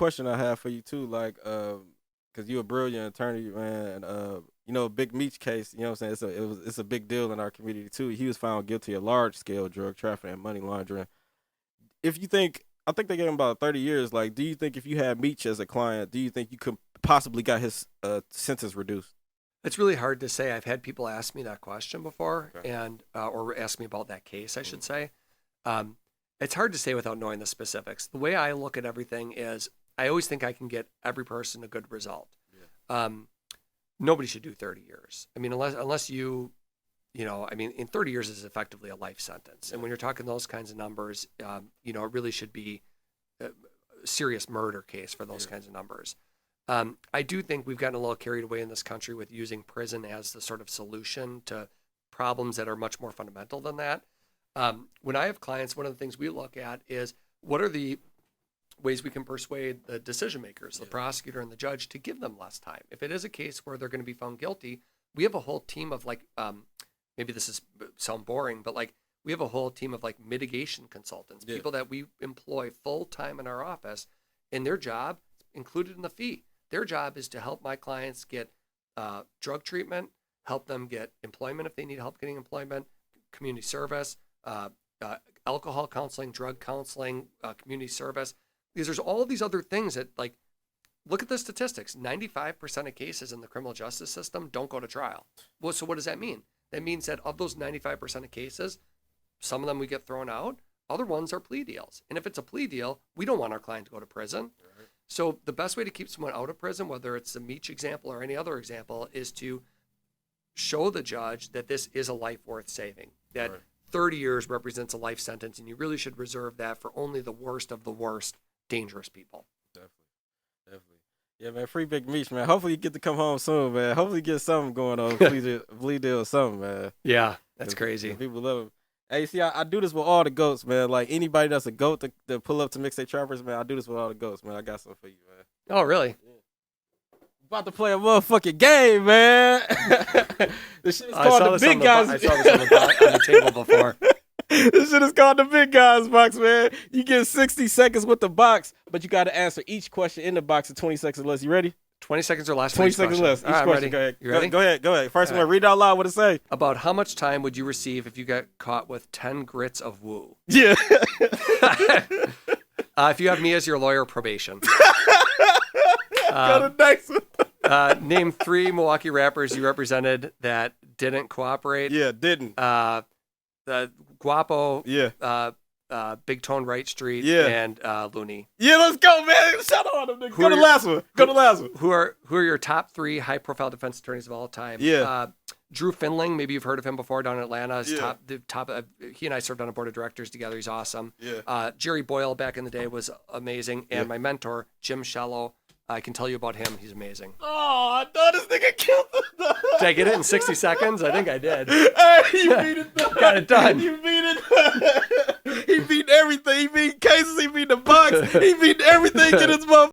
question I have for you too, like, cause you're a brilliant attorney, man. You know, Big Meech case. You know what I'm saying? It's a big deal in our community too. He was found guilty of large scale drug trafficking and money laundering. If you think, I think they gave him about 30 years. Like, do you think if you had Meech as a client, do you think you could possibly got his sentence reduced? It's really hard to say. I've had people ask me that question before, Okay. and or ask me about that case, I should say. It's hard to say without knowing the specifics. The way I look at everything is I always think I can get every person a good result. Yeah. Nobody should do 30 years. I mean, unless you know, I mean, in 30 years is effectively a life sentence. Yeah. And when you're talking those kinds of numbers, you know, it really should be a serious murder case for those kinds of numbers. I do think we've gotten a little carried away in this country with using prison as the sort of solution to problems that are much more fundamental than that. When I have clients, one of the things we look at is what are the ways we can persuade the decision makers, the prosecutor and the judge, to give them less time. If it is a case where they're going to be found guilty, we have a whole team of like, maybe this is sound boring, but like we have a whole team of like mitigation consultants, people that we employ full time in our office, and their job included in the fee. Their job is to help my clients get drug treatment, help them get employment if they need help getting employment, community service, alcohol counseling, drug counseling, community service. Because there's all of these other things that, like, look at the statistics. 95% of cases in the criminal justice system don't go to trial. Well, so what does that mean? That means that of those 95% of cases, some of them we get thrown out. Other ones are plea deals. And if it's a plea deal, we don't want our client to go to prison. Right. So the best way to keep someone out of prison, whether it's the Meech example or any other example, is to show the judge that this is a life worth saving, that 30 years represents a life sentence, and you really should reserve that for only the worst of the worst dangerous people. Definitely. Yeah, man, free Big Meech, man. Hopefully you get to come home soon, man. Hopefully you get something going on, plea deal or something, man. Yeah, that's crazy. People love him. Hey, see, I do this with all the goats, man. Like, anybody that's a goat to pull up to Mixtape Trappers, man, I do this with all the goats, man. I got something for you, man. Oh, really? Yeah. About to play a motherfucking game, man. This shit is called the Big Guys. I saw this on the table before. This shit is called the Big Guys box, man. You get 60 seconds with the box, but you got to answer each question in the box in 20 seconds or less. You ready? 20 seconds or less. 20 seconds or less. Each question. Ready. Go ahead. You ready? Go ahead. First one, read out loud what it say. About how much time would you receive if you got caught with 10 grits of woo? Yeah. If you have me as your lawyer, probation. Go to the next one. Name 3 Milwaukee rappers you represented that didn't cooperate. Yeah, didn't. The Guapo. Yeah. Big Tone Right Street. Yeah. And Looney. Yeah, let's go, man. Shout out them niggas. Go to the last one. Who are your top 3 high profile defense attorneys of all time? Yeah. Drew Finling, maybe you've heard of him before down in Atlanta. He and I served on a board of directors together. He's awesome. Yeah. Jerry Boyle back in the day was amazing. And my mentor, Jim Shello, I can tell you about him. He's amazing. Oh, I thought this nigga killed him. Did I get it in 60 seconds? I think I did. Hey, you beat it. Got it done. You beat it. He beat everything. He beat cases. He beat the box. He beat everything in his motherfucker.